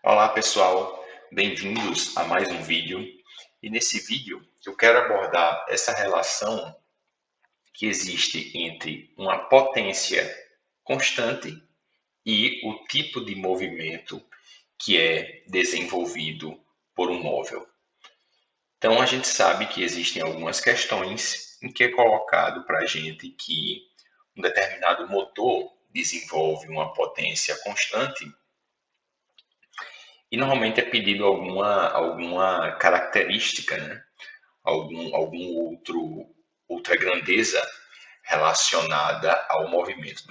Olá pessoal, bem-vindos a mais um vídeo. E nesse vídeo eu quero abordar essa relação que existe entre uma potência constante e o tipo de movimento que é desenvolvido por um móvel. Então a gente sabe que existem algumas questões em que é colocado para a gente que um determinado motor desenvolve uma potência constante. E normalmente é pedido alguma característica, né? Outra grandeza relacionada ao movimento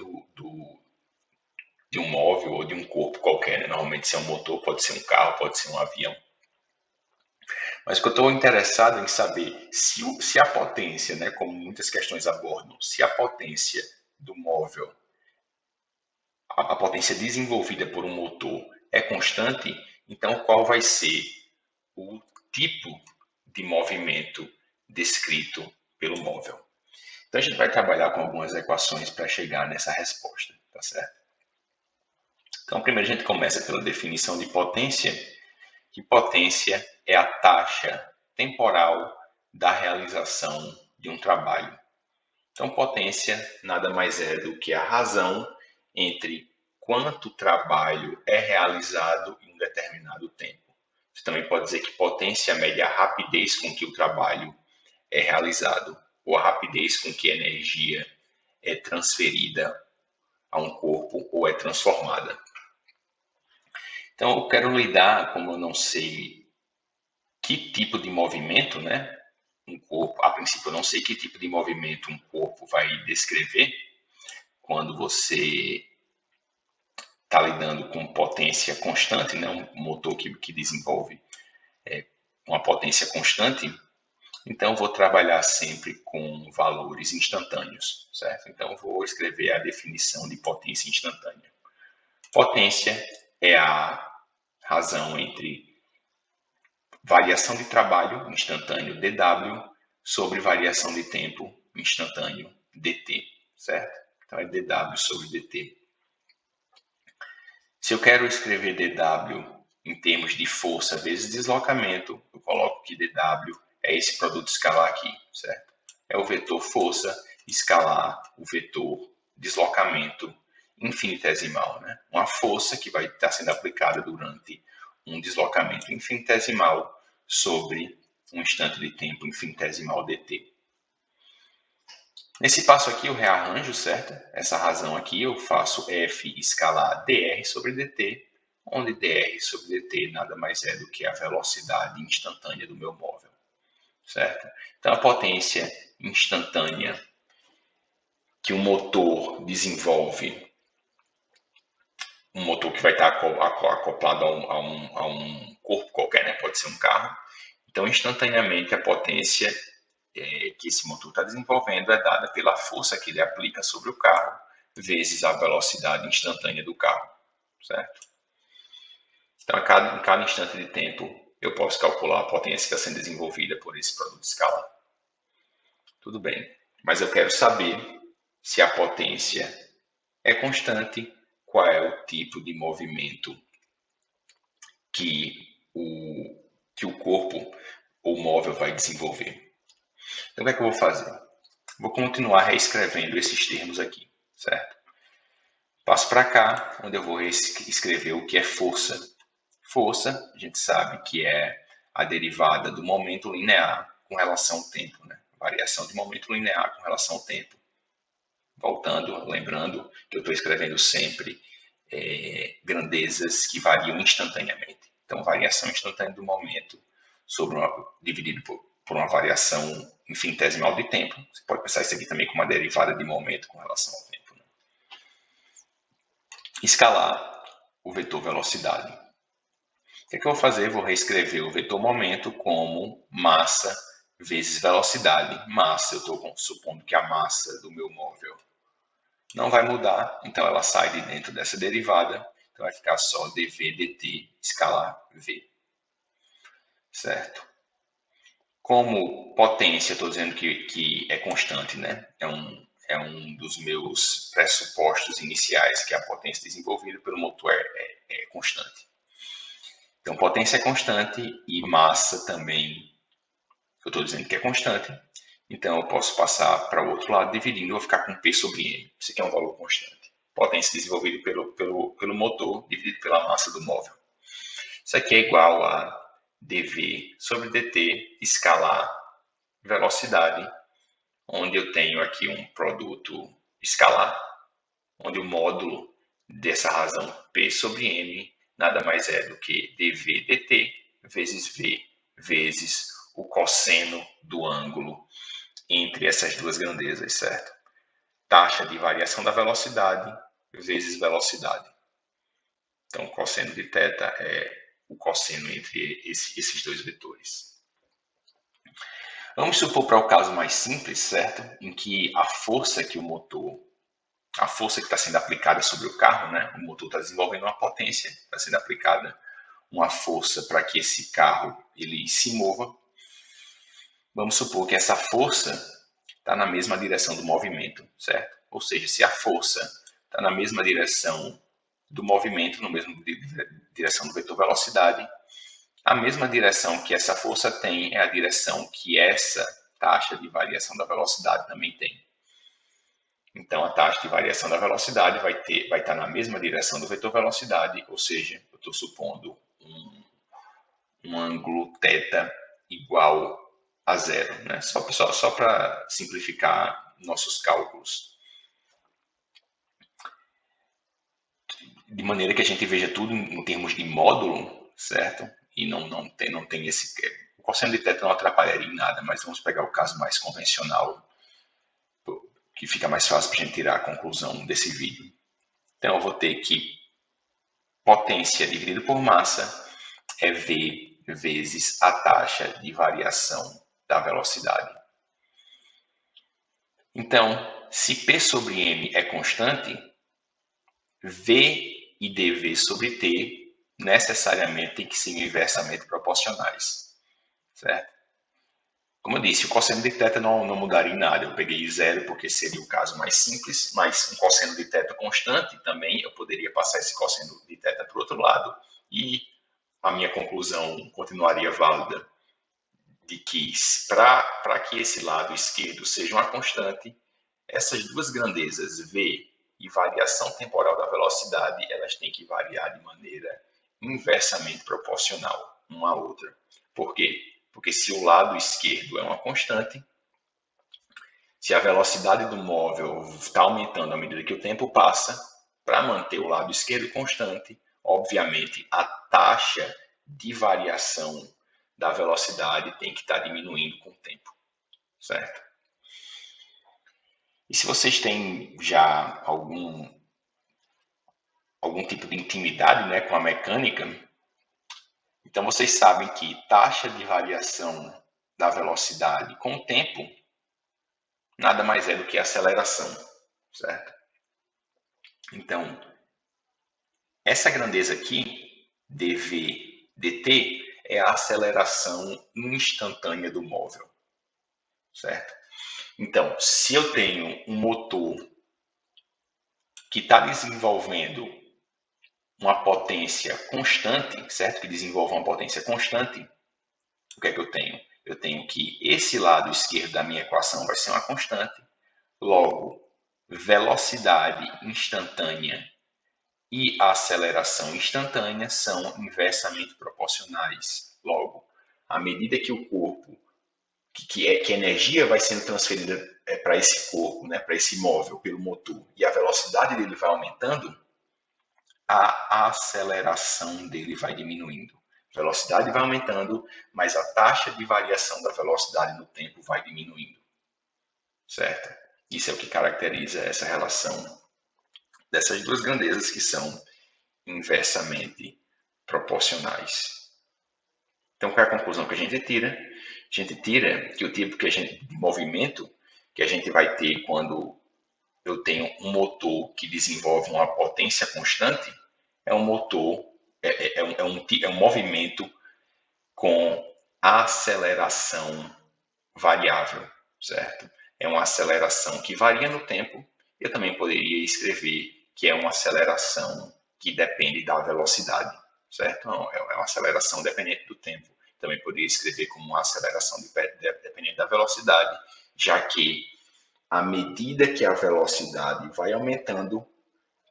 de um móvel ou de um corpo qualquer, né? Normalmente se é um motor, pode ser um carro, pode ser um avião. Mas o que eu estou interessado em saber se a potência, né, como muitas questões abordam, se a potência do móvel, a potência desenvolvida por um motor é constante, então qual vai ser o tipo de movimento descrito pelo móvel. Então a gente vai trabalhar com algumas equações para chegar nessa resposta, tá certo? Então primeiro a gente começa pela definição de potência, que potência é a taxa temporal da realização de um trabalho. Então potência nada mais é do que a razão entre quanto trabalho é realizado em um determinado tempo. Você também pode dizer que potência mede a rapidez com que o trabalho é realizado, ou a rapidez com que a energia é transferida a um corpo ou é transformada. Então, eu quero lidar, como eu não sei que tipo de movimento, né? Um corpo, a princípio, eu não sei que tipo de movimento um corpo vai descrever quando você está lidando com potência constante, né? Um motor que desenvolve uma potência constante. Então, vou trabalhar sempre com valores instantâneos, certo? Então, vou escrever a definição de potência instantânea. Potência é a razão entre variação de trabalho instantâneo dW sobre variação de tempo instantâneo dt, certo? Então, é dW sobre dt. Se eu quero escrever dW em termos de força vezes deslocamento, eu coloco que dW é esse produto escalar aqui, certo? É o vetor força escalar o vetor deslocamento infinitesimal, né? Uma força que vai estar sendo aplicada durante um deslocamento infinitesimal sobre um instante de tempo infinitesimal dt. Nesse passo aqui eu rearranjo, certo? Essa razão aqui eu faço f escalar dr sobre dt, onde dr sobre dt nada mais é do que a velocidade instantânea do meu móvel, certo? Então a potência instantânea que o motor desenvolve, um motor que vai estar acoplado a um corpo qualquer, né? Pode ser um carro. Então instantaneamente a potência que esse motor está desenvolvendo é dada pela força que ele aplica sobre o carro vezes a velocidade instantânea do carro, certo? Então, em cada instante de tempo, eu posso calcular a potência que está sendo desenvolvida por esse produto escalar. Tudo bem, mas eu quero saber se a potência é constante, qual é o tipo de movimento que o corpo ou móvel vai desenvolver. Então, o que é que eu vou fazer? Vou continuar reescrevendo esses termos aqui, certo? Passo para cá, onde eu vou escrever o que é força. Força, a gente sabe que é a derivada do momento linear com relação ao tempo, né? Variação de momento linear com relação ao tempo. Voltando, lembrando que eu estou escrevendo sempre grandezas que variam instantaneamente. Então, variação instantânea do momento dividido por uma variação infinitesimal de tempo. Você pode pensar isso aqui também como uma derivada de momento com relação ao tempo. Né? Escalar o vetor velocidade. O que é que eu vou fazer? Vou reescrever o vetor momento como massa vezes velocidade. Massa, eu estou supondo que a massa do meu móvel não vai mudar, então ela sai de dentro dessa derivada, então vai ficar só dv dt escalar v, certo? Como potência, estou dizendo que é constante, né? É um dos meus pressupostos iniciais, que a potência desenvolvida pelo motor é constante. Então, potência é constante e massa também, eu estou dizendo que é constante. Então, eu posso passar para o outro lado dividindo, eu vou ficar com P sobre M. Isso aqui é um valor constante. Potência desenvolvida pelo motor dividido pela massa do móvel. Isso aqui é igual a dV sobre dt escalar velocidade, onde eu tenho aqui um produto escalar, onde o módulo dessa razão P sobre M nada mais é do que dV dt vezes V vezes o cosseno do ângulo entre essas duas grandezas, certo? Taxa de variação da velocidade vezes velocidade. Então, o cosseno de θ é o cosseno entre esses dois vetores. Vamos supor para o caso mais simples, certo? Em que a força que está sendo aplicada sobre o carro, né? O motor está desenvolvendo uma potência, está sendo aplicada uma força para que esse carro ele se mova. Vamos supor que essa força está na mesma direção do movimento, certo? Ou seja, se a força está na mesma direção do movimento, na mesma direção do vetor velocidade, a mesma direção que essa força tem é a direção que essa taxa de variação da velocidade também tem. Então, a taxa de variação da velocidade vai estar na mesma direção do vetor velocidade, ou seja, eu estou supondo um ângulo θ igual a zero, né? Só para simplificar nossos cálculos. De maneira que a gente veja tudo em termos de módulo, certo? E não tem esse... O cosseno de θ não atrapalharia em nada, mas vamos pegar o caso mais convencional, que fica mais fácil para a gente tirar a conclusão desse vídeo. Então, eu vou ter que potência dividido por massa é V vezes a taxa de variação da velocidade. Então, se P sobre M é constante, V e dV sobre T necessariamente tem que ser inversamente proporcionais, certo? Como eu disse, o cosseno de θ não mudaria em nada. Eu peguei zero porque seria o caso mais simples, mas um cosseno de θ constante também, eu poderia passar esse cosseno de θ para o outro lado e a minha conclusão continuaria válida de que para que esse lado esquerdo seja uma constante, essas duas grandezas V e variação temporal da velocidade, elas têm que variar de maneira inversamente proporcional uma à outra. Por quê? Porque se o lado esquerdo é uma constante, se a velocidade do móvel está aumentando à medida que o tempo passa, para manter o lado esquerdo constante, obviamente a taxa de variação da velocidade tem que estar diminuindo com o tempo, certo? E se vocês têm já algum tipo de intimidade, né, com a mecânica, então vocês sabem que taxa de variação da velocidade com o tempo nada mais é do que aceleração, certo? Então, essa grandeza aqui, dv dt, é a aceleração instantânea do móvel, certo? Então, se eu tenho um motor que está desenvolvendo uma potência constante, certo? Que desenvolve uma potência constante, o que é que eu tenho? Eu tenho que esse lado esquerdo da minha equação vai ser uma constante, logo, velocidade instantânea e aceleração instantânea são inversamente proporcionais. Logo, à medida que o corpo, que a energia vai sendo transferida para esse corpo, né, para esse móvel pelo motor, e a velocidade dele vai aumentando, a aceleração dele vai diminuindo. A velocidade vai aumentando, mas a taxa de variação da velocidade no tempo vai diminuindo. Certo? Isso é o que caracteriza essa relação dessas duas grandezas que são inversamente proporcionais. Então, qual é a conclusão que a gente tira? A gente tira que o tipo de movimento que a gente vai ter quando eu tenho um motor que desenvolve uma potência constante é um motor, é um movimento com aceleração variável, certo? É uma aceleração que varia no tempo. Eu também poderia escrever que é uma aceleração que depende da velocidade, certo? Não, é uma aceleração dependente do tempo. Também poderia escrever como uma aceleração dependente da velocidade, já que à medida que a velocidade vai aumentando,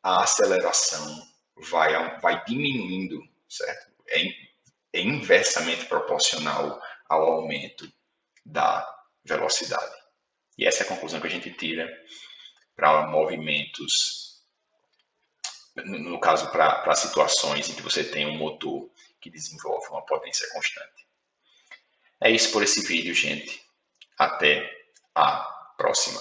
a aceleração vai diminuindo, certo? É inversamente proporcional ao aumento da velocidade. E essa é a conclusão que a gente tira para movimentos, no caso, para situações em que você tem um motor que desenvolve uma potência constante. É isso por esse vídeo, gente. Até a próxima.